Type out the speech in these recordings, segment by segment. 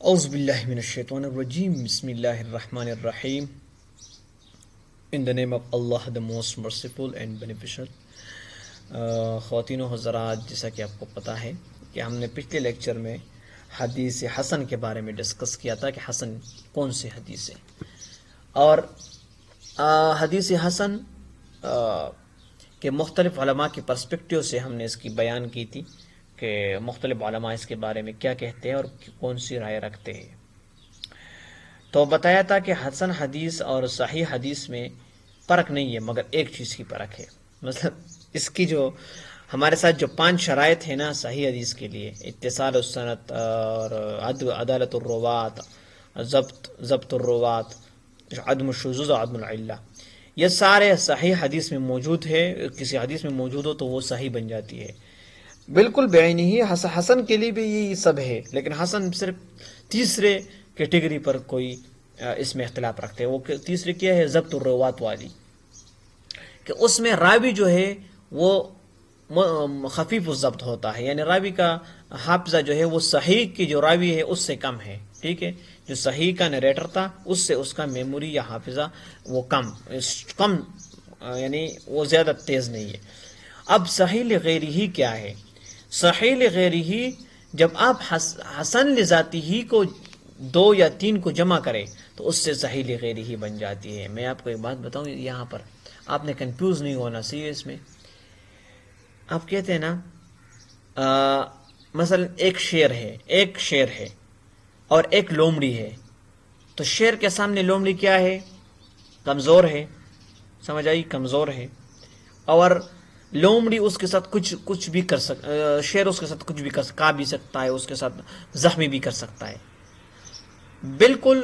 اعوذ باللہ من الشیطان الرجیم بسم اللہ الرحمن الرحیم ان the name of Allah the most merciful and beneficial. خواتین و حضرات، جیسا کہ آپ کو پتہ ہے کہ ہم نے پچھلے لیکچر میں حدیث حسن کے بارے میں ڈسکس کیا تھا کہ حسن کون سی حدیث ہے، اور حدیث حسن کے مختلف علماء کی پرسپیکٹیو سے ہم نے اس کی بیان کی تھی کہ مختلف علماء اس کے بارے میں کیا کہتے ہیں اور کون سی رائے رکھتے ہیں. تو بتایا تھا کہ حسن حدیث اور صحیح حدیث میں فرق نہیں ہے، مگر ایک چیز کی فرق ہے. مطلب اس کی جو ہمارے ساتھ جو 5 شرائط ہیں نا صحیح حدیث کے لیے، اتصال السند اور عدالت الروات، ضبط الروات، عدم الشذوذ اور عدم العلہ، یہ سارے صحیح حدیث میں موجود ہے. کسی حدیث میں موجود ہو تو وہ صحیح بن جاتی ہے. بالکل بعینی ہی حسن کے لیے بھی یہ سب ہے، لیکن حسن صرف تیسرے کیٹیگری پر کوئی اس میں اختلاف رکھتے ہیں. وہ تیسری کیا ہے؟ ضبط الروات والی، کہ اس میں راوی جو ہے وہ خفیف الضبط ہوتا ہے، یعنی راوی کا حافظہ جو ہے وہ صحیح کی جو راوی ہے اس سے کم ہے. ٹھیک ہے، جو صحیح کا نریٹر تھا اس سے اس کا میموری یا حافظہ وہ کم یعنی وہ زیادہ تیز نہیں ہے. اب صحیح لغیری ہی کیا ہے؟ صحیح لغیری ہی جب آپ حسن لذاتی ہی کو 2 یا 3 کو جمع کرے تو اس سے صحیح لغیری ہی بن جاتی ہے. میں آپ کو ایک بات بتاؤں، یہاں پر آپ نے کنفیوز نہیں ہونا چاہیے. اس میں آپ کہتے ہیں نا مثلا ایک شیر ہے اور ایک لومڑی ہے، تو شیر کے سامنے لومڑی کیا ہے؟ کمزور ہے. سمجھ آئی؟ کمزور ہے. اور لومڑی اس کے ساتھ کچھ بھی کر شیر اس کے ساتھ کچھ بھی کھا بھی سکتا ہے، اس کے ساتھ زخمی بھی کر سکتا ہے. بالکل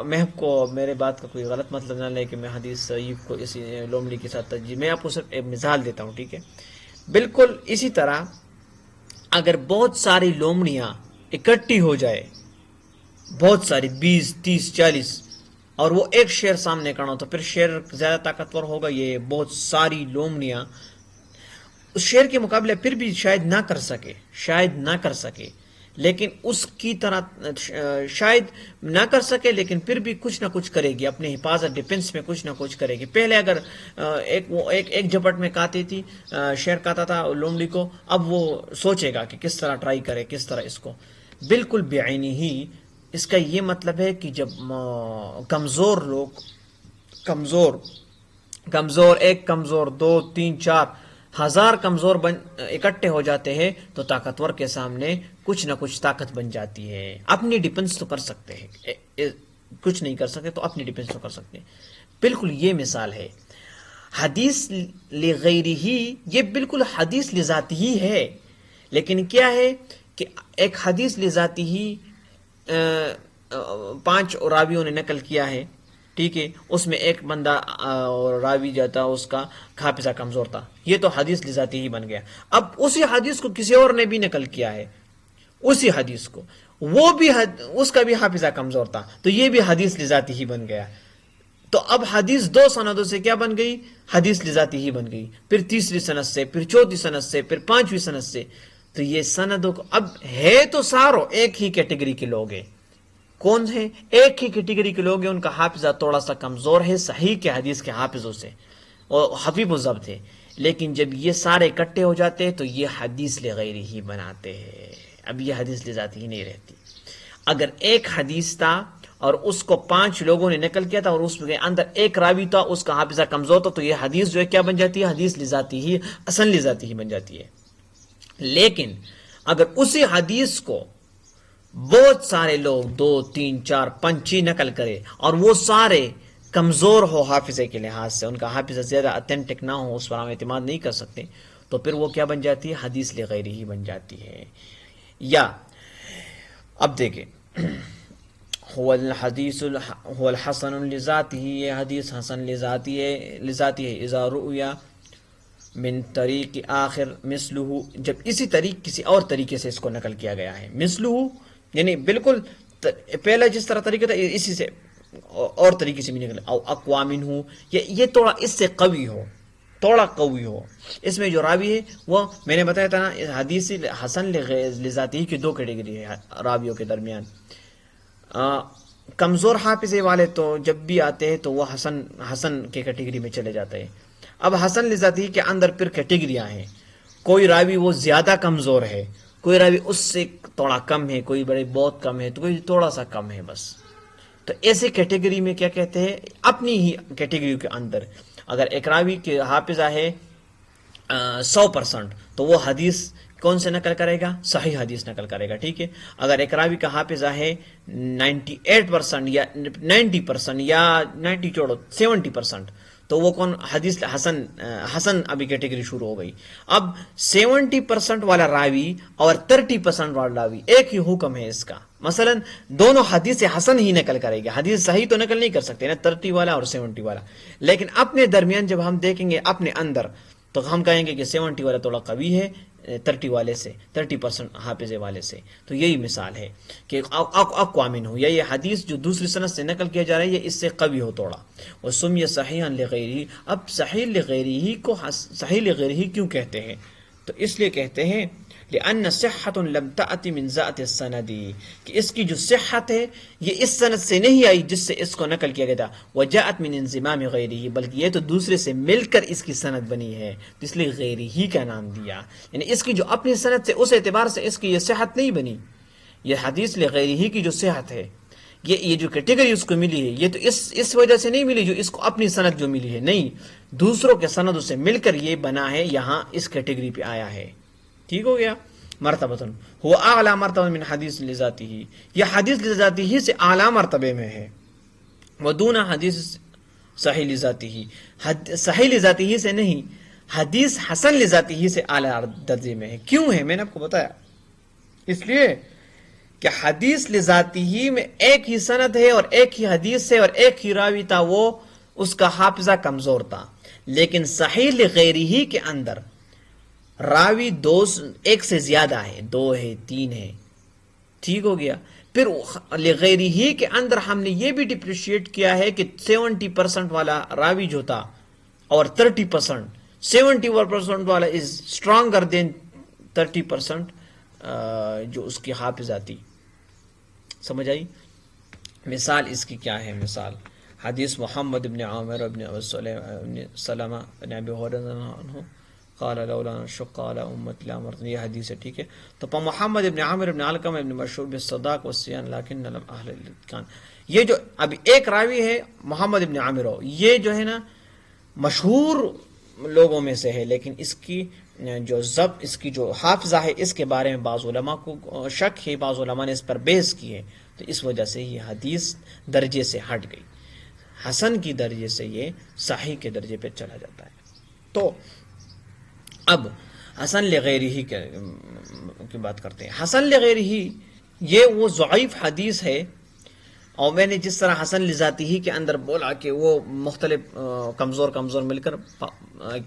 میں آپ کو میرے بات کا کوئی غلط مطلب نہ لے کہ میں حدیث ضعیف کو اسی لومڑی کے ساتھ میں آپ کو صرف ایک مثال دیتا ہوں. ٹھیک ہے، بالکل اسی طرح اگر بہت ساری لومڑیاں اکٹھی ہو جائے، بہت ساری 20 30 40، اور وہ ایک شیر سامنے کھڑا ہو، تو پھر شیر زیادہ طاقتور ہوگا. یہ بہت ساری لومڑیاں اس شیر کے مقابلے پھر بھی شاید نہ کر سکے، لیکن اس کی طرح شاید نہ کر سکے، لیکن پھر بھی کچھ نہ کچھ کرے گی، اپنے حفاظت ڈیفنس میں کچھ نہ کچھ کرے گی. پہلے اگر ایک جھپٹ میں کھاتی تھی، شیر کھاتا تھا لومڑی کو، اب وہ سوچے گا کہ کس طرح ٹرائی کرے، کس طرح اس کو. بالکل بعینی ہی اس کا یہ مطلب ہے کہ جب کمزور لوگ ایک کمزور 2 3 4 ہزار کمزور اکٹھے ہو جاتے ہیں تو طاقتور کے سامنے کچھ نہ کچھ طاقت بن جاتی ہے. اپنی ڈیفنس تو کر سکتے ہیں، کچھ نہیں کر سکتے تو اپنی ڈیفنس تو کر سکتے ہیں. بالکل یہ مثال ہے. حدیث لغیری ہی یہ بالکل حدیث لذاتی ہی ہے، لیکن کیا ہے کہ ایک حدیث لذاتی ہی 5 راویوں نے نقل کیا ہے. ٹھیک ہے، اس میں ایک بندہ راوی جاتا اس کا حافظہ کمزور تھا، یہ تو حدیث لذاتی ہی بن گیا. اب اسی حدیث کو کسی اور نے بھی نقل کیا ہے، اسی حدیث کو، وہ بھی اس کا بھی حافظہ کمزور تھا، تو یہ بھی حدیث لذاتی ہی بن گیا. تو اب حدیث 2 سندوں سے کیا بن گئی؟ حدیث لذاتی ہی بن گئی. پھر تیسری سند سے، پھر چوتھی سند سے، پھر 5ویں سند سے. تو یہ سندوں کو اب ہے تو ساروں ایک ہی کیٹیگری کے لوگ ہیں. کون ہے؟ ایک ہی کیٹیگری کے لوگ ہیں، ان کا حافظہ تھوڑا سا کمزور ہے صحیح کے حدیث کے حافظوں سے، اور خفیف الضبط ہے. لیکن جب یہ سارے اکٹھے ہو جاتے ہیں تو یہ حدیث لغیری ہی بناتے ہیں. اب یہ حدیث لذاتی ہی نہیں رہتی. اگر ایک حدیث تھا اور اس کو 5 لوگوں نے نقل کیا تھا اور اس کے اندر ایک راوی تھا اس کا حافظہ کمزور تھا، تو یہ حدیث جو ہے کیا بن جاتی ہے؟ حدیث لذاتی ہی، اصل لذاتی ہی بن جاتی ہے. لیکن اگر اسی حدیث کو بہت سارے لوگ 2 3 4 5 نقل کرے اور وہ سارے کمزور ہو حافظے کے لحاظ سے، ان کا حافظہ زیادہ اتھینٹک نہ ہو، اس پر ہم اعتماد نہیں کر سکتے، تو پھر وہ کیا بن جاتی ہے؟ حدیث لغیری ہی بن جاتی ہے. یا اب دیکھیں، هو الحسن لذاتی، یہ حدیث حسن لذاتی ہے. اذا رؤیا من طریق آخر مثلہ، جب اسی طریق کسی اور طریقے سے اس کو نقل کیا گیا ہے. مثلہ یعنی بالکل پہلا جس طرح طریقہ تھا اسی سے اور طریقے سے بھی نکل، او اقوا منہ، یہ تھوڑا اس سے قوی ہو. توڑا قوی ہو. اس میں جو راوی ہے وہ میں نے بتایا تھا نا حدیث حسن لذاتی کی دو کیٹیگری ہے راویوں کے درمیان. کمزور حافظے والے تو جب بھی آتے ہیں تو وہ حسن کے کیٹیگری میں چلے جاتے ہیں. اب حسن لذاتی کے اندر پھر کیٹیگریاں ہیں. کوئی راوی وہ زیادہ کمزور ہے, کوئی راوی اس سے تھوڑا کم ہے, کوئی بڑے بہت کم ہے, تو کوئی تھوڑا سا کم ہے بس. تو ایسے کیٹیگری میں کیا کہتے ہیں, اپنی ہی کیٹیگری کے اندر اگر ایک راوی کے حافظہ ہے 100%, تو وہ حدیث کون سے نقل کرے گا؟ صحیح حدیث نقل کرے گا. ٹھیک ہے. اگر ایک راوی کا حافظہ ہے 98% یا 90% یا 70%, تو وہ کون حدیث حسن ابھی کیٹیگری شروع ہو گئی. اب 70% والا راوی اور 30% والا راوی ایک ہی حکم ہے اس کا. مثلا دونوں حدیث حسن ہی نقل کرے گا, حدیث صحیح تو نقل نہیں کر سکتے نا 30 والا اور 70 والا. لیکن اپنے درمیان جب ہم دیکھیں گے اپنے اندر, تو ہم کہیں گے کہ 70 والا تھوڑا قوی ہے 30 والے سے, 30% حافظے والے سے. تو یہی مثال ہے کہ اقوامن ہو, یا یہ حدیث جو دوسری سند سے نقل کیا جا رہا ہے یہ اس سے قوی ہو تھوڑا. اور سمی صحیحا لغیرہ, اب صحیح لغیرہ کو صحیح لغیرہ کیوں کہتے ہیں؟ تو اس لیے کہتے ہیں لأن صحت لم تأتی من ذات السند, کہ اس کی جو صحت ہے یہ اس سند سے نہیں آئی جس سے اس کو نقل کیا گیا تھا. وجاءت من انضمام غیرہ, بلکہ یہ تو دوسرے سے مل کر اس کی سند بنی ہے, اس لیے غیرہ کا نام دیا. یعنی اس کی جو اپنی سند سے اس اعتبار سے اس کی یہ صحت نہیں بنی. یہ حدیث لغیرہ کی جو صحت ہے, یہ جو کیٹیگری اس کو ملی ہے, یہ تو اس وجہ سے نہیں ملی جو اس کو اپنی سند جو ملی ہے, نہیں, دوسروں کے سندوں سے مل کر یہ بنا ہے, یہاں اس کیٹیگری پہ آیا ہے. ٹھیک ہو گیا. مرتبتن هو اعلی مرتبہ من حدیث لذاتی, یہ حدیث لذاتی ہی سے اعلی مرتبے میں ہے. ودون حدیث صحیح لذاتی ہی, صحیح لذاتی ہی سے نہیں, حدیث حسن لذاتی ہی سے اعلی درجے میں ہے. کیوں ہے؟ میں نے آپ کو بتایا, اس لیے کہ حدیث لذاتی ہی میں ایک ہی سند ہے اور ایک ہی حدیث سے اور ایک ہی راوی تھا, وہ اس کا حافظہ کمزور تھا. لیکن صحیح لغیرہ کے اندر راوی ایک سے زیادہ ہے, 2 ہے, 3 ہے. ٹھیک ہو گیا. پھر لغیرہ کے اندر ہم نے یہ بھی ڈپریشیٹ کیا ہے کہ 70% والا راوی جو تھا اور 30%, 70% والا از اسٹرانگر دین 30% جو اس کی حافظہ تھی. سمجھ آئی؟ مثال اس کی کیا ہے؟ مثال حدیث محمد ابن عامر ابن سلمہ ابن ابی ہریرہ عنہ قال لولا شق على امت لامرت, یہ حدیث ہے. ٹھیک ہے. تو محمد ابن عامر ابن علقم ابن مشہور بالصداق والصیان لیکن لم اهل الاتقان, یہ جو ابھی ایک راوی ہے محمد ابن عامر, یہ جو ہے نا مشہور لوگوں میں سے ہے, لیکن اس کی جو ضبط, اس کی جو حافظہ ہے, اس کے بارے میں بعض علماء کو شک ہے, بعض علماء نے اس پر بحث کی ہے. تو اس وجہ سے یہ حدیث درجے سے ہٹ گئی, حسن کی درجے سے یہ صحیح کے درجے پہ چلا جاتا ہے. تو اب حسن لغیرہ کی بات کرتے ہیں. حسن لغیرہ یہ وہ ضعیف حدیث ہے, اور میں نے جس طرح حسن لذاتی کے اندر بولا کہ وہ مختلف کمزور مل کر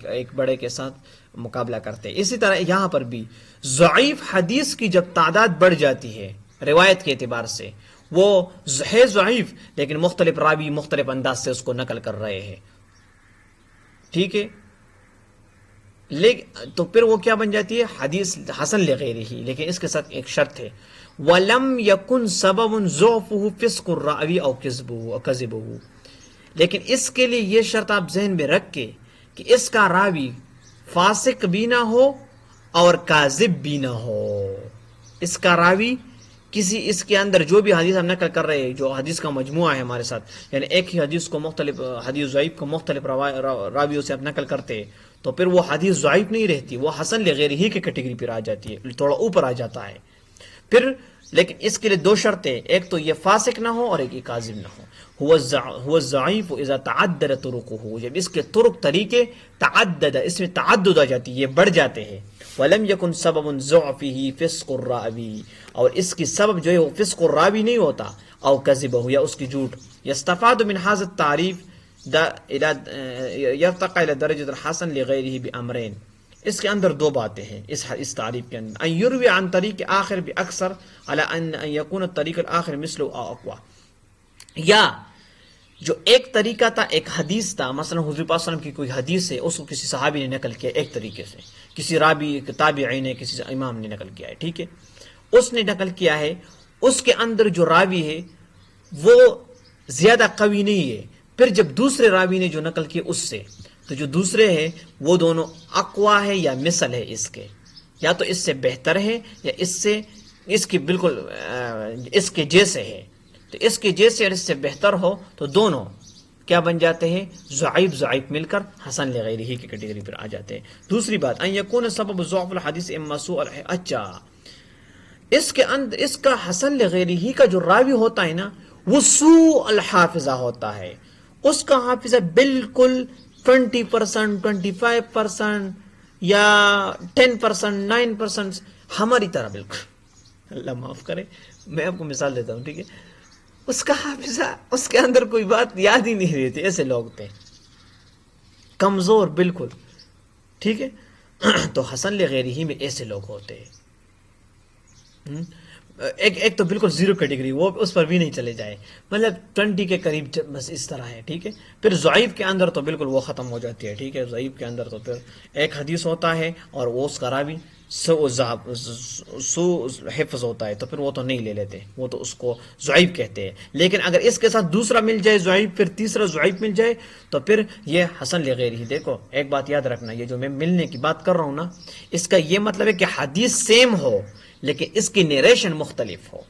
ایک بڑے کے ساتھ مقابلہ کرتے ہیں, اسی طرح یہاں پر بھی ضعیف حدیث کی جب تعداد بڑھ جاتی ہے روایت کے اعتبار سے, وہ ہے ضعیف لیکن مختلف راوی مختلف انداز سے اس کو نقل کر رہے ہیں. ٹھیک ہے. تو پھر وہ کیا بن جاتی ہے؟ حدیث حسن لغیرہ. لیکن اس کے ساتھ ایک شرط ہے, وَلَمْ يَكُنْ سَبَبٌ ضُعْفُهُ فِسْقُ الرَّاوِي أَوْ كَذِبُهُ. لیکن اس کے لیے یہ شرط آپ ذہن میں رکھ کے کہ اس کا راوی فاسق بھی نہ ہو اور کاذب بھی نہ ہو. اس کا راوی اس کے اندر جو بھی حدیث ہم نقل کر رہے ہیں, جو حدیث کا مجموعہ ہے ہمارے ساتھ, یعنی ایک ہی حدیث کو مختلف حدیث ضعیف کو مختلف راویوں سے آپ نقل کرتے ہیں, تو پھر وہ حدیث ضعیف نہیں رہتی, وہ حسن لغیرہ کی کیٹیگری پر آ جاتی ہے, تھوڑا اوپر آ جاتا ہے. پھر لیکن اس کے لیے 2 شرطیں, ایک تو یہ فاسق نہ ہو اور ایک یہ کاذب نہ ہو. هو الضعیف اذا تعدد طرقه, جب اس کے طرق طریقے تعدد, اس میں تعدد آ جاتی ہے, یہ بڑھ جاتے ہیں. ولم يكن سبب ضعفه فسق الراوی, اور اس کی سبب جو ہے وہ فسق الراوی نہیں ہوتا, او کذبہ, یا اس کی جھوٹ. يستفاد من هذا التعریف يرتقى الى درجة الحسن لغیرہ بامرین. اس کے اندر 2 باتیں ہیں اس تعریف کے اندر. ان یروی عن طریق آخر باکثر على ان يكون الطریق الاخر مثل او اقوى, یا جو ایک طریقہ تھا، ایک حدیث تھا، مثلا حضور پاک صلی اللہ علیہ وسلم کی کوئی حدیث ہے، اس کو کسی صحابی نے نقل کیا ایک طریقے سے، کسی راوی تابعی نے، کسی امام نے نقل کیا ہے، ٹھیک ہے، اس نے نقل کیا ہے، اس کے اندر جو راوی ہے وہ زیادہ قوی نہیں ہے، پھر جب دوسرے راوی نے جو نقل کیا اس سے، تو جو دوسرے ہیں وہ دونوں اقوا ہے یا مثل ہے اس کے، یا تو اس سے بہتر ہے یا اس کے بالکل اس کے جیسے ہے، تو اس کے جیسے اور اس سے بہتر ہو تو دونوں کیا بن جاتے ہیں، ضعیف مل کر حسن لغیرہ کی کیٹیگری پر آ جاتے ہیں۔ دوسری بات، ان یکون سبب ضعف الحدیث اما سوء اچھا، اس کے اندر اس کا حسن لغیرہ کا جو راوی ہوتا ہے نا، وہ سوء الحافظہ ہوتا ہے، اس کا حافظہ بالکل 20%، 25% یا 10%، 9% ہماری طرح بالکل، اللہ معاف کرے، میں آپ کو مثال دیتا ہوں، ٹھیک ہے، اس کا حافظہ، اس کے اندر کوئی بات یاد ہی نہیں رہتی، ایسے لوگ تھے کمزور بالکل، ٹھیک ہے، تو حسن لغیرہ میں ایسے لوگ ہوتے ہیں، ایک تو بالکل زیرو کیٹیگری، وہ اس پر بھی نہیں چلے جائے، مطلب 20 کے قریب بس اس طرح ہے، ٹھیک ہے، پھر ضعیف کے اندر تو بالکل وہ ختم ہو جاتی ہے، ٹھیک ہے، ضعیف کے اندر تو پھر ایک حدیث ہوتا ہے اور وہ اس کا راوی سو حفظ ہوتا ہے، تو پھر وہ تو نہیں لے لیتے، وہ تو اس کو ضعیف کہتے ہیں، لیکن اگر اس کے ساتھ دوسرا مل جائے ضعیف، پھر تیسرا ضعیف مل جائے، تو پھر یہ حسن لغیرہ۔ دیکھو ایک بات یاد رکھنا، یہ جو میں ملنے کی بات کر رہا ہوں نا، اس کا یہ مطلب ہے کہ حدیث سیم ہو لیکن اس کی نیریشن مختلف ہو۔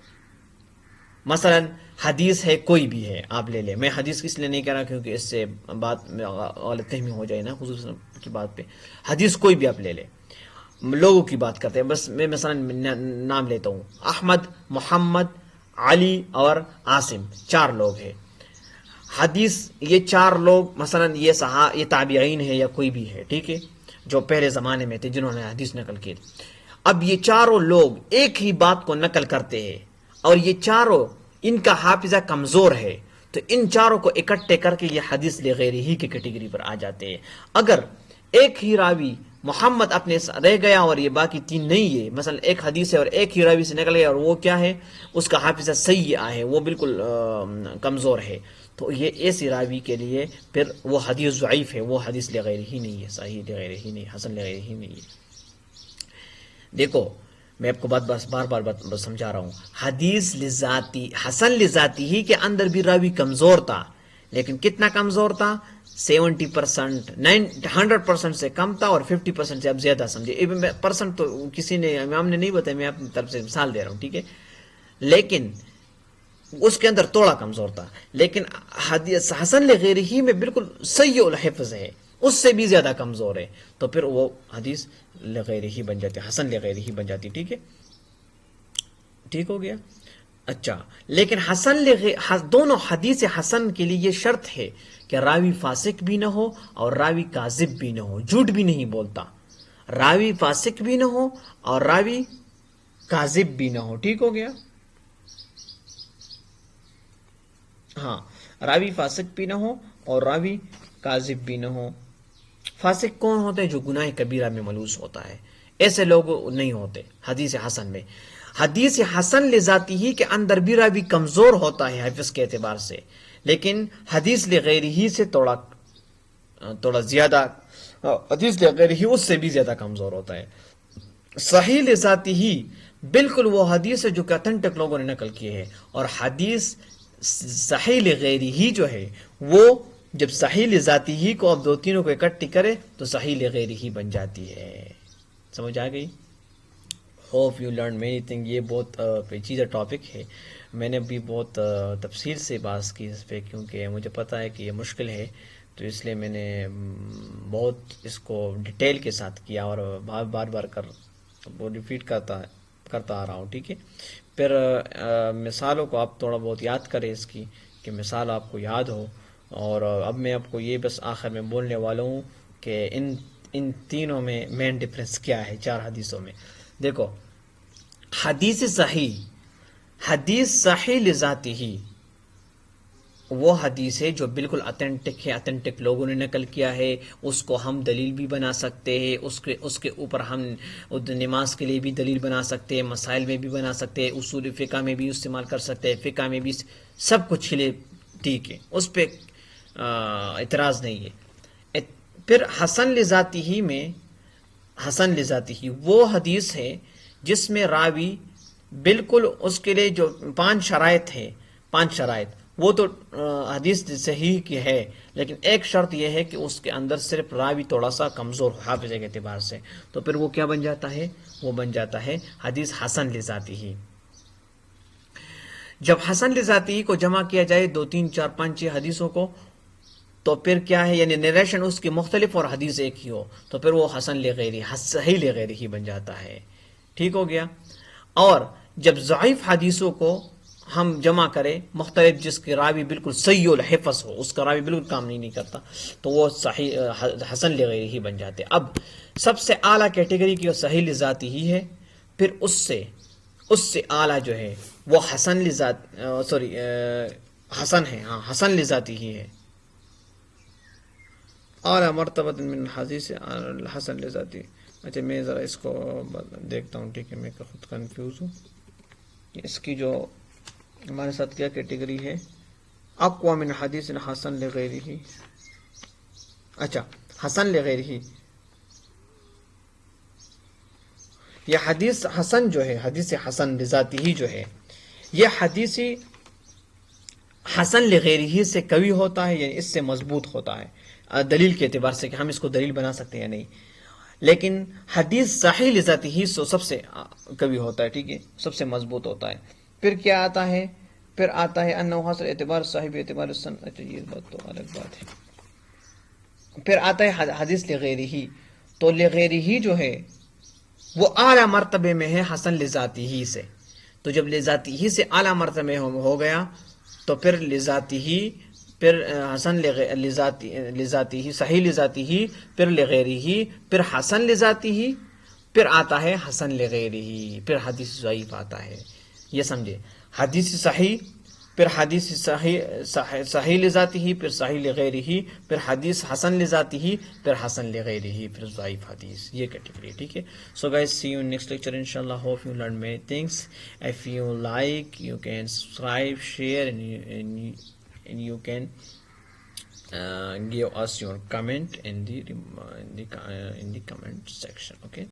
مثلا حدیث ہے کوئی بھی ہے، آپ لے لیں، میں حدیث اس لیے نہیں کہہ رہا کیونکہ اس سے بات میں غلط فہمی ہو جائے نا حضور صلی اللہ علیہ وسلم کی بات پہ، حدیث کوئی بھی آپ لے لیں، لوگوں کی بات کرتے ہیں، بس میں مثلا نام لیتا ہوں، احمد، محمد، علی اور عاصم، 4 لوگ ہیں، حدیث یہ 4 لوگ مثلا یہ تابعین ہے یا کوئی بھی ہے، ٹھیک ہے، جو پہلے زمانے میں تھے جنہوں نے حدیث نقل کی، اب یہ 4 لوگ ایک ہی بات کو نقل کرتے ہیں اور یہ 4 ان کا حافظہ کمزور ہے، تو ان 4 کو اکٹھے کر کے یہ حدیث لغیرہ کی کیٹیگری پر آ جاتے ہیں۔ اگر ایک ہی راوی محمد اپنے رہ گیا اور یہ باقی 3 نہیں ہے، مثلا ایک حدیث ہے اور ایک ہی راوی سے نکل گیا اور وہ کیا ہے، اس کا حافظہ سیئہ ہے، وہ بالکل کمزور ہے، تو یہ ایسی راوی کے لیے پھر وہ حدیث ضعیف ہے، وہ حدیث لغیرہ ہی نہیں ہے، صحیح لغیرہ ہی نہیں، حسن لغیرہ ہی نہیں ہے۔ دیکھو میں آپ کو بار بار سمجھا رہا ہوں، حدیث لذاتی، حسن لذاتی ہی کے اندر بھی راوی کمزور تھا، لیکن کتنا کمزور تھا، 70%، 100% سے کم تھا، اور 50% سے اب زیادہ سمجھے، پرسنٹ تو کسی نے، امام نے نہیں بتایا، میں اپنی طرف سے مثال دے رہا ہوں، ٹھیک ہے، لیکن اس کے اندر تھوڑا کمزور تھا، لیکن حدیث حسن لغیرہ میں بالکل سیء الحفظ ہے، اس سے بھی زیادہ کمزور ہے، تو پھر وہ حدیث لغیرہ ہی بن جاتی، حسن لغیرہ ہی بن جاتی، ٹھیک ہے، ٹھیک ہو گیا۔ اچھا، لیکن دونوں حدیث حسن کے لیے یہ شرط ہے کہ راوی فاسق بھی نہ ہو اور راوی کاذب بھی نہ ہو، جھوٹ بھی نہیں بولتا، راوی فاسق بھی نہ ہو اور راوی کاذب بھی نہ ہو، ٹھیک ہو گیا، ہاں، راوی فاسق بھی نہ ہو اور راوی کاذب بھی نہ ہو۔ فاسق کون ہوتے ہیں؟ جو گناہ کبیرہ میں ملوث ہوتا ہے، ایسے لوگ نہیں ہوتے حدیث حسن میں۔ حدیث حسن لذاتی ہی کے اندر بھی راوی کمزور ہوتا ہے حفظ کے اعتبار سے، لیکن حدیث لغیرہ ہی سے تھوڑا زیادہ، حدیث لغیرہ ہی اس سے بھی زیادہ کمزور ہوتا ہے۔ صحیح لذاتی ہی بالکل وہ حدیث ہے جو کہ اتھینٹک لوگوں نے نقل کی ہے، اور حدیث صحیح لغیرہ ہی جو ہے وہ جب صحیح لذاتی ہی کو اب 2 کو اکٹھی کرے تو صحیح لغیرہ ہی بن جاتی ہے۔ سمجھ آ گئی؟ Hope you learn many thing. یہ بہت پیچیدہ ٹاپک ہے، میں نے بھی بہت تفصیل سے بات کی اس پہ، کیونکہ مجھے پتہ ہے کہ یہ مشکل ہے، تو اس لیے میں نے بہت اس کو ڈیٹیل کے ساتھ کیا اور بار کر وہ ریپیٹ کرتا آ رہا ہوں، ٹھیک ہے۔ پھر مثالوں کو آپ تھوڑا بہت یاد کریں اس کی، کہ مثال آپ کو یاد ہو، اور اب میں آپ کو یہ بس آخر میں بولنے والا ہوں کہ ان تینوں میں مین ڈفرنس کیا ہے 4 حدیثوں میں۔ دیکھو، حدیث صحیح لذاتی ہی وہ حدیث ہے جو بالکل اتھینٹک ہے، اتھینٹک لوگوں نے نقل کیا ہے، اس کو ہم دلیل بھی بنا سکتے ہیں، اس کے اوپر ہم نماز کے لیے بھی دلیل بنا سکتے ہیں، مسائل میں بھی بنا سکتے ہیں، اصول فقہ میں بھی استعمال کر سکتے ہیں، فقہ میں بھی، سب کچھ کے لیے ٹھیک ہے، اس پہ اعتراض نہیں ہے۔ پھر حسن لذاتی ہی میں، حسن لذاتی ہی وہ حدیث ہے جس میں راوی بالکل اس کے لیے جو 5 شرائط ہے، 5 شرائط، وہ تو حدیث صحیح کی ہے، لیکن ایک شرط یہ ہے کہ اس کے اندر صرف راوی تھوڑا سا کمزور حافظے کے اعتبار سے، تو پھر وہ کیا بن جاتا ہے؟ وہ بن جاتا ہے حدیث حسن لذاتی ہی۔ جب حسن لذاتی ہی کو جمع کیا جائے 2 3 4 5 6 حدیثوں کو، تو پھر کیا ہے، یعنی نیریشن اس کی مختلف اور حدیث ایک ہی ہو، تو پھر وہ حسن لغیری، صحیح لغیری ہی بن جاتا ہے۔ ٹھیک ہو گیا۔ اور جب ضعیف حدیثوں کو ہم جمع کریں مختلف، جس کے راوی بالکل سیء الحفظ ہو، اس کا راوی بالکل کام نہیں کرتا، تو وہ صحیح حسن لغیری ہی بن جاتے۔ اب سب سے اعلیٰ کیٹیگری کی وہ صحیح لذاتی ہی ہے، پھر اس سے اعلیٰ جو ہے وہ حسن لذات حسن ہے، ہاں حسن لذاتی ہی ہے۔ اعلیٰ مرتبہ من حدیث حسن لذاتی۔ اچھا میں ذرا اس کو دیکھتا ہوں، ٹھیک ہے، میں خود کنفیوز ہوں۔ اس کی جو ہمارے ساتھ کیا کیٹیگری ہے، اقوى من حدیث حسن لغیرہ۔ اچھا حسن لغیرہ، یہ حدیث حسن جو ہے، حدیث حسن لذاتی ہی جو ہے، یہ حدیث حسن لغیرہ سے قوی ہوتا ہے، یعنی اس سے مضبوط ہوتا ہے دلیل کے اعتبار سے، کہ ہم اس کو دلیل بنا سکتے ہیں یا نہیں، لیکن حدیث صحیح لذاتی ہی سب سے قوی ہوتا ہے، ٹھیک ہے، سب سے مضبوط ہوتا ہے۔ پھر کیا آتا ہے؟ پھر آتا ہے انہ حاصل اعتبار صاحب اعتبار سن، اچھا یہ بات تو الگ بات ہے۔ پھر آتا ہے حدیث لغیرہ، تو لغیرہ جو ہے وہ اعلیٰ مرتبے میں ہے حسن لذاتی ہی سے، تو جب لذاتی ہی سے اعلیٰ مرتبے میں ہو گیا تو پھر لذاتی ہی، پھر حسن لذاتی ہی، صحیح لذاتی ہی، پھر لغیری ہی، پھر حسن لذاتی ہی، پھر آتا ہے حسن لغیری ہی، پھر حدیث ضعیف آتا ہے۔ یہ سمجھے، حدیث صحیح، پھر حدیث صحیح لذاتی ہی، پھر صحیح لغیری ہی، پھر حدیث حسن لذاتی ہی، پھر حسن لغیری ہی، پھر ضعیف حدیث، یہ کیٹیگری، ٹھیک ہے۔ So guys see you in next lecture انشاءاللہ، hope you learn many things. If you like, you can subscribe, share, and you can give us your comment in the comment section, okay.